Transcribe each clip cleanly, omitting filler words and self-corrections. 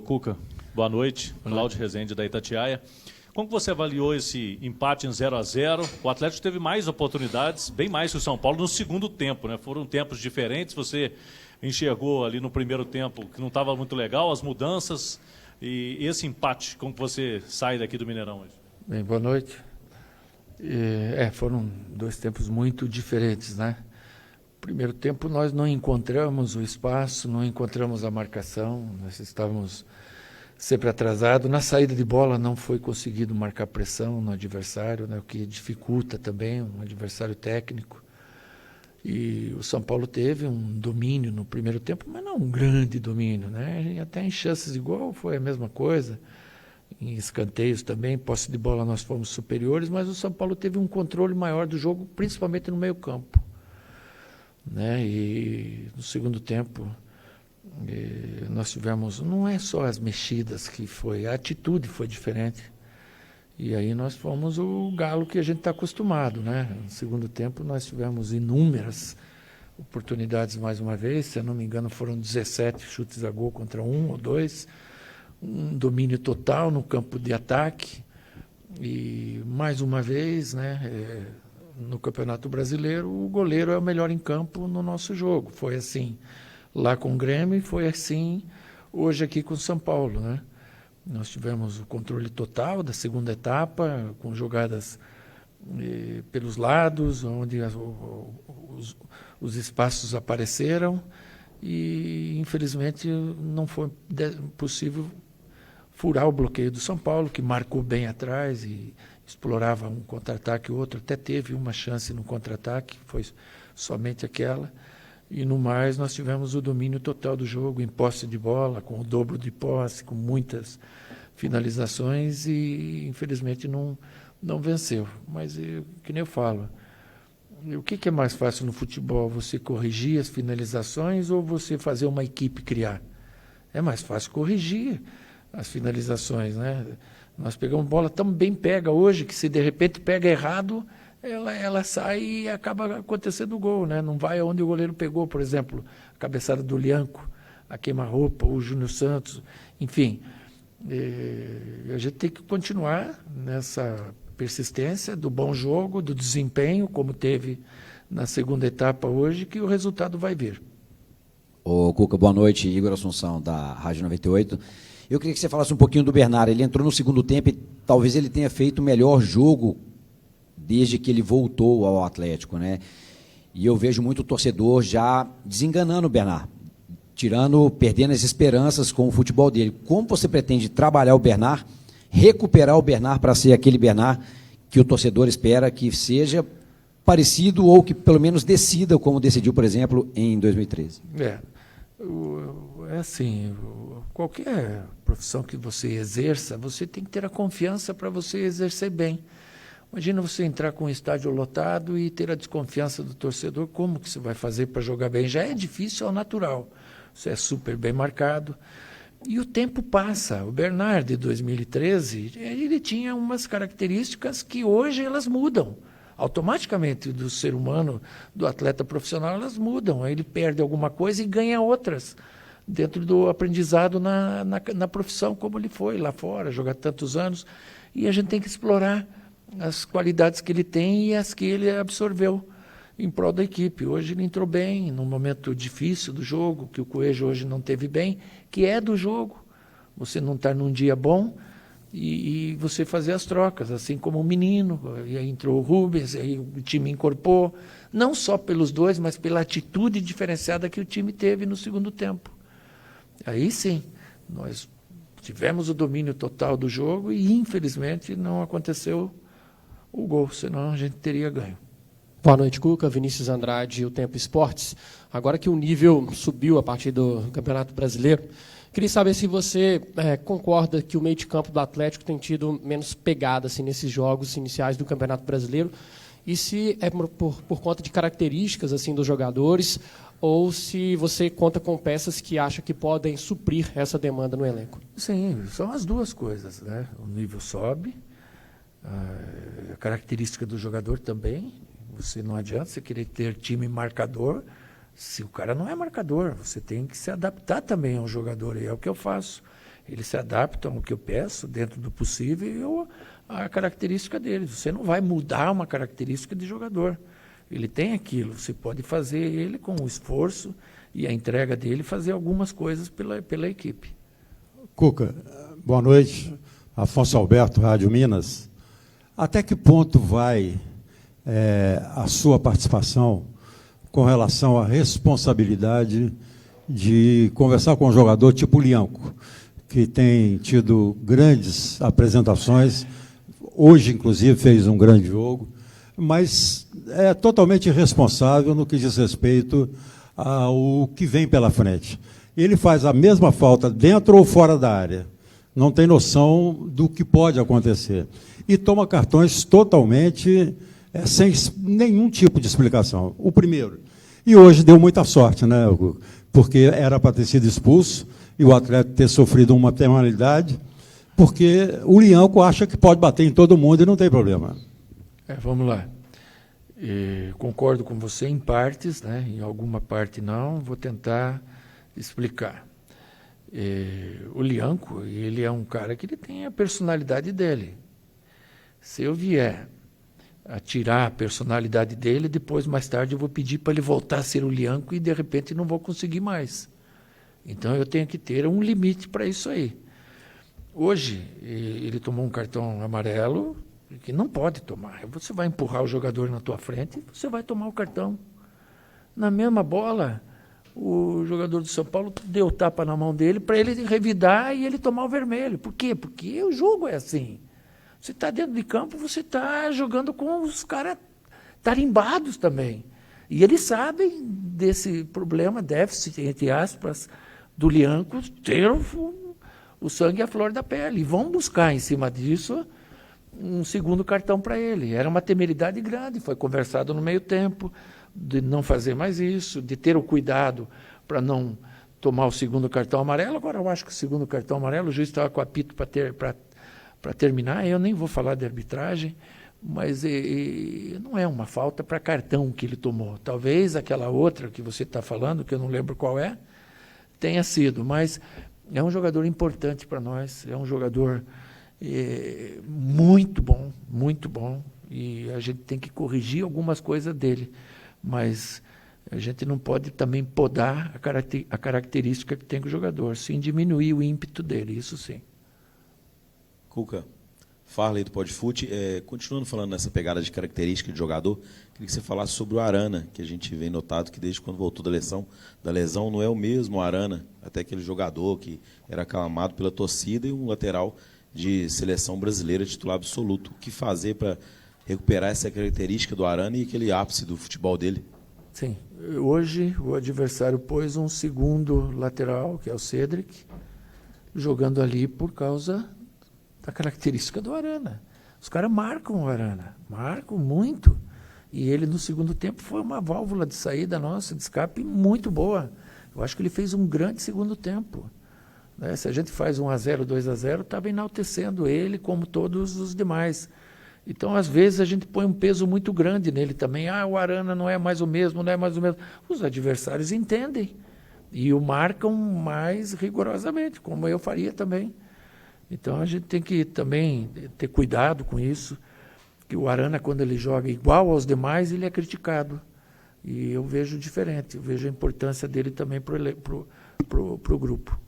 Cuca, boa noite. Cláudio Rezende, da Itatiaia. Como você avaliou esse empate em 0-0? O Atlético teve mais oportunidades, bem mais que o São Paulo, no segundo tempo, né? Foram tempos diferentes, você enxergou ali no primeiro tempo que não estava muito legal, as mudanças e esse empate, como você sai daqui do Mineirão hoje? Bem, boa noite. Foram dois tempos muito diferentes, né? Primeiro tempo nós não encontramos o espaço, não encontramos a marcação, nós estávamos sempre atrasado. Na saída de bola não foi conseguido marcar pressão no adversário, né, o que dificulta também um adversário técnico. E o São Paulo teve um domínio no primeiro tempo, mas não um grande domínio, né? E até em chances de gol foi a mesma coisa. Em escanteios também, posse de bola nós fomos superiores, mas o São Paulo teve um controle maior do jogo, principalmente no meio-campo, né? E no segundo tempo nós tivemos, não é só as mexidas que foi, a atitude foi diferente. E aí nós fomos o galo que a gente está acostumado, né? No segundo tempo nós tivemos inúmeras oportunidades mais uma vez, se eu não me engano foram 17 chutes a gol contra 1 ou 2, um domínio total no campo de ataque. E mais uma vez, né, no Campeonato Brasileiro, o goleiro é o melhor em campo no nosso jogo. Foi assim lá com o Grêmio e foi assim hoje aqui com o São Paulo, né? Nós tivemos o controle total da segunda etapa, com jogadas pelos lados, onde os espaços apareceram e, infelizmente, não foi possível furar o bloqueio do São Paulo, que marcou bem atrás e explorava um contra-ataque ou outro. Até teve uma chance no contra-ataque, foi somente aquela. E no mais nós tivemos o domínio total do jogo, em posse de bola, com o dobro de posse, com muitas finalizações e infelizmente não venceu. Mas que nem eu falo, o que é mais fácil no futebol? Você corrigir as finalizações ou você fazer uma equipe criar? É mais fácil corrigir as finalizações, né? Nós pegamos bola tão bem pega hoje que se de repente pega errado, ela sai e acaba acontecendo o gol, né? Não vai aonde o goleiro pegou, por exemplo, a cabeçada do Lianco, a queima-roupa, o Júnior Santos, enfim. A gente tem que continuar nessa persistência do bom jogo, do desempenho, como teve na segunda etapa hoje, que o resultado vai vir. Ô, Cuca, boa noite. Igor Assunção, da Rádio 98. Eu queria que você falasse um pouquinho do Bernard. Ele entrou no segundo tempo e talvez ele tenha feito o melhor jogo desde que ele voltou ao Atlético, né? E eu vejo muito torcedor já desenganando o Bernard, perdendo as esperanças com o futebol dele. Como você pretende trabalhar o Bernard, recuperar o Bernard para ser aquele Bernard que o torcedor espera que seja parecido ou que pelo menos decida como decidiu, por exemplo, em 2013? É assim, qualquer profissão que você exerça, você tem que ter a confiança para você exercer bem. Imagina você entrar com um estádio lotado e ter a desconfiança do torcedor, como que você vai fazer para jogar bem? Já é difícil ao natural, você é super bem marcado. E o tempo passa. O Bernard, de 2013, ele tinha umas características que hoje elas mudam. Automaticamente, do ser humano, do atleta profissional, elas mudam. Ele perde alguma coisa e ganha outras, dentro do aprendizado na profissão, como ele foi lá fora, jogar tantos anos. E a gente tem que explorar as qualidades que ele tem e as que ele absorveu em prol da equipe. Hoje ele entrou bem, num momento difícil do jogo, que o Coelho hoje não teve bem, que é do jogo. Você não está num dia bom e você fazer as trocas, assim como o menino, e aí entrou o Rubens, aí o time incorporou, não só pelos dois, mas pela atitude diferenciada que o time teve no segundo tempo. Aí sim, nós tivemos o domínio total do jogo e infelizmente não aconteceu o gol, senão a gente teria ganho. Boa noite, Cuca. Vinícius Andrade, o Tempo Esportes. Agora que o nível subiu a partir do Campeonato Brasileiro, queria saber se você concorda que o meio de campo do Atlético tem tido menos pegada assim, nesses jogos iniciais do Campeonato Brasileiro, e se é por conta de características assim, dos jogadores, ou se você conta com peças que acha que podem suprir essa demanda no elenco. Sim, são as duas coisas, né? O nível sobe, a característica do jogador também. Você não adianta você querer ter time marcador se o cara não é marcador. Você tem que se adaptar também ao jogador, e é o que eu faço. Eles se adaptam ao que eu peço, dentro do possível, à característica deles. Você não vai mudar uma característica de jogador. Ele tem aquilo, você pode fazer ele com o esforço e a entrega dele, fazer algumas coisas pela equipe. Cuca, boa noite. Afonso Alberto, Rádio Minas. Até que ponto vai a sua participação com relação à responsabilidade de conversar com um jogador tipo Lianco, que tem tido grandes apresentações, hoje, inclusive, fez um grande jogo, mas é totalmente irresponsável no que diz respeito ao que vem pela frente. Ele faz a mesma falta dentro ou fora da área, não tem noção do que pode acontecer. E toma cartões totalmente sem nenhum tipo de explicação. O primeiro. E hoje deu muita sorte, né? Porque era para ter sido expulso e o atleta ter sofrido uma penalidade, porque o Lianco acha que pode bater em todo mundo e não tem problema. Vamos lá. Concordo com você em partes, né? Em alguma parte não, vou tentar explicar. O Lianco, ele é um cara que ele tem a personalidade dele. Se eu vier a tirar a personalidade dele, depois, mais tarde, eu vou pedir para ele voltar a ser o Lianco e, de repente, não vou conseguir mais. Então, eu tenho que ter um limite para isso aí. Hoje, ele tomou um cartão amarelo que não pode tomar. Você vai empurrar o jogador na tua frente, você vai tomar o cartão. Na mesma bola, o jogador do São Paulo deu tapa na mão dele para ele revidar e ele tomar o vermelho. Por quê? Porque o jogo é assim. Você está dentro de campo, você está jogando com os caras tarimbados também. E eles sabem desse problema, déficit, entre aspas, do Lianco ter o sangue à flor da pele. E vão buscar em cima disso um segundo cartão para ele. Era uma temeridade grande, foi conversado no meio tempo, de não fazer mais isso, de ter o cuidado para não tomar o segundo cartão amarelo. Agora, eu acho que o segundo cartão amarelo, o juiz estava com apito para terminar. Eu nem vou falar de arbitragem, mas não é uma falta para cartão que ele tomou. Talvez aquela outra que você está falando, que eu não lembro qual é, tenha sido, mas é um jogador importante para nós, é um jogador muito bom, e a gente tem que corrigir algumas coisas dele, mas a gente não pode também podar a característica que tem com o jogador, sim diminuir o ímpeto dele, isso sim. Cuca, Farley do Podfute, continuando falando nessa pegada de característica de jogador, queria que você falasse sobre o Arana, que a gente vem notado que desde quando voltou da lesão não é o mesmo Arana, até aquele jogador que era aclamado pela torcida e um lateral de seleção brasileira titular absoluto. O que fazer para recuperar essa característica do Arana e aquele ápice do futebol dele? Sim, hoje o adversário pôs um segundo lateral, que é o Cedric, jogando ali por causa da característica do Arana. Os caras marcam o Arana, marcam muito. E ele, no segundo tempo, foi uma válvula de saída nossa, de escape muito boa. Eu acho que ele fez um grande segundo tempo. Né? Se a gente faz 1-0, 2-0, estava enaltecendo ele como todos os demais. Então, às vezes, a gente põe um peso muito grande nele também. O Arana não é mais o mesmo, não é mais o mesmo. Os adversários entendem e o marcam mais rigorosamente, como eu faria também. Então, a gente tem que também ter cuidado com isso, que o Arana, quando ele joga igual aos demais, ele é criticado. E eu vejo diferente, eu vejo a importância dele também para o grupo.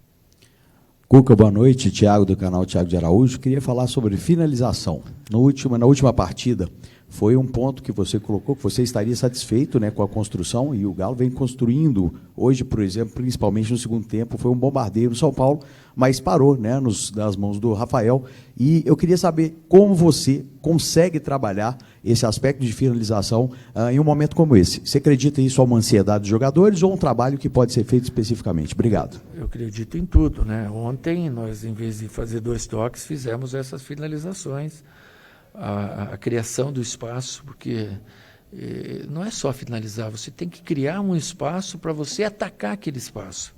Cuca, boa noite. Thiago, do canal Thiago de Araújo. Queria falar sobre finalização. Na última partida, foi um ponto que você colocou, que você estaria satisfeito, né, com a construção, e o Galo vem construindo. Hoje, por exemplo, principalmente no segundo tempo, foi um bombardeio no São Paulo, mas parou, né, nas mãos do Rafael. E eu queria saber como você consegue trabalhar esse aspecto de finalização em um momento como esse. Você acredita isso é uma ansiedade dos jogadores ou um trabalho que pode ser feito especificamente? Obrigado. Eu acredito em tudo, né? Ontem, nós, em vez de fazer 2 toques, fizemos essas finalizações. A criação do espaço, porque não é só finalizar, você tem que criar um espaço para você atacar aquele espaço.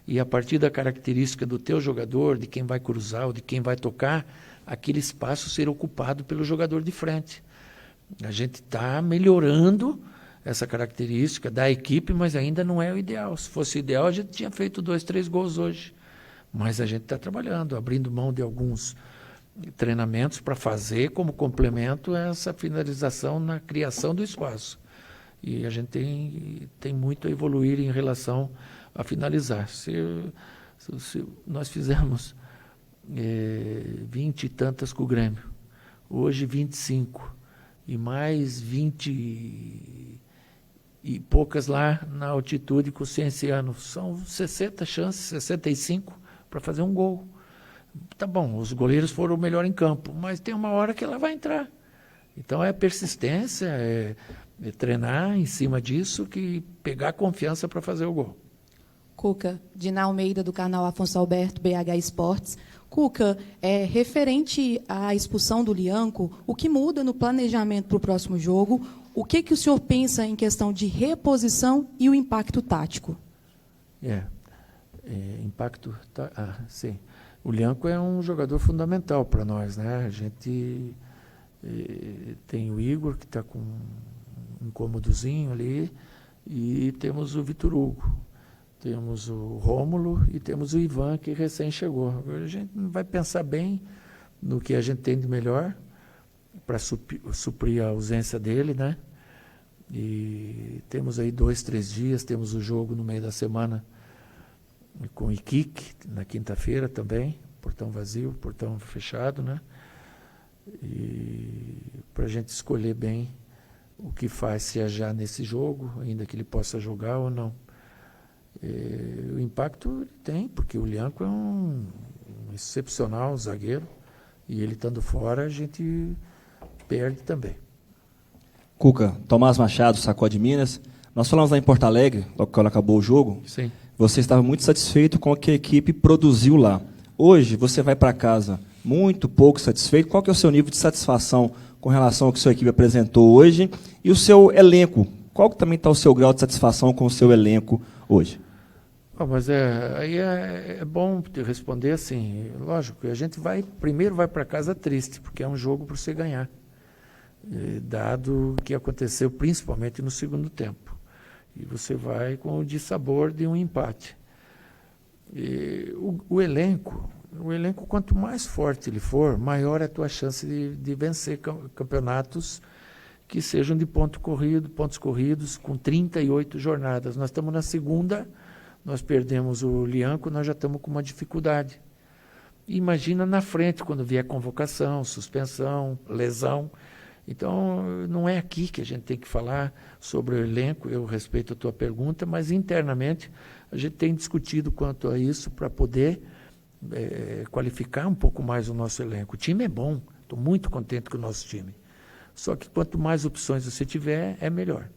E a partir da característica do teu jogador, de quem vai cruzar ou de quem vai tocar, aquele espaço ser ocupado pelo jogador de frente. A gente está melhorando essa característica da equipe, mas ainda não é o ideal. Se fosse ideal, a gente tinha feito 2, 3 gols hoje. Mas a gente está trabalhando, abrindo mão de alguns treinamentos para fazer como complemento essa finalização na criação do espaço. E a gente tem muito a evoluir em relação a finalizar. Se nós fizemos 20 e tantas com o Grêmio, hoje 25, e mais 20 e poucas lá na altitude com o Cienciano. São 60 chances, 65 para fazer um gol. Tá bom, os goleiros foram o melhor em campo, mas tem uma hora que ela vai entrar. Então é persistência, é treinar em cima disso, que pegar confiança para fazer o gol. Cuca, Dina Almeida, do canal Afonso Alberto, BH Esportes. Cuca, referente à expulsão do Lianco, o que muda no planejamento para o próximo jogo? O que o senhor pensa em questão de reposição e o impacto tático? Impacto... sim. O Lianco é um jogador fundamental para nós, né? A gente tem o Igor, que está com um incômodozinho ali, e temos o Vitor Hugo. Temos o Rômulo e temos o Ivan, que recém chegou. Agora a gente vai pensar bem no que a gente tem de melhor para suprir a ausência dele, né? E temos aí 2, 3 dias, temos o jogo no meio da semana com o Iquique, na quinta-feira também, portão vazio, portão fechado, né? E para a gente escolher bem o que faz, se é já nesse jogo, ainda que ele possa jogar ou não. O impacto ele tem, porque o Lianco é um excepcional zagueiro, e ele estando fora a gente perde também. Cuca, Tomás Machado, Sacode Minas. Nós falamos lá em Porto Alegre, logo quando acabou o jogo. Sim. Você estava muito satisfeito com o que a equipe produziu lá. Hoje você vai para casa muito pouco satisfeito. Qual que é o seu nível de satisfação com relação ao que a sua equipe apresentou hoje? E o seu elenco? Qual que também está o seu grau de satisfação com o seu elenco hoje? Mas aí é bom te responder assim, lógico, a gente primeiro vai para casa triste, porque é um jogo para você ganhar, dado o que aconteceu principalmente no segundo tempo. E você vai com o dissabor de um empate. O elenco, quanto mais forte ele for, maior é a tua chance de vencer campeonatos que sejam de pontos corridos, com 38 jornadas. Nós estamos na segunda. Nós perdemos o Lianco, nós já estamos com uma dificuldade. Imagina na frente, quando vier convocação, suspensão, lesão. Então, não é aqui que a gente tem que falar sobre o elenco, eu respeito a tua pergunta, mas internamente a gente tem discutido quanto a isso para poder qualificar um pouco mais o nosso elenco. O time é bom, estou muito contente com o nosso time. Só que quanto mais opções você tiver, é melhor.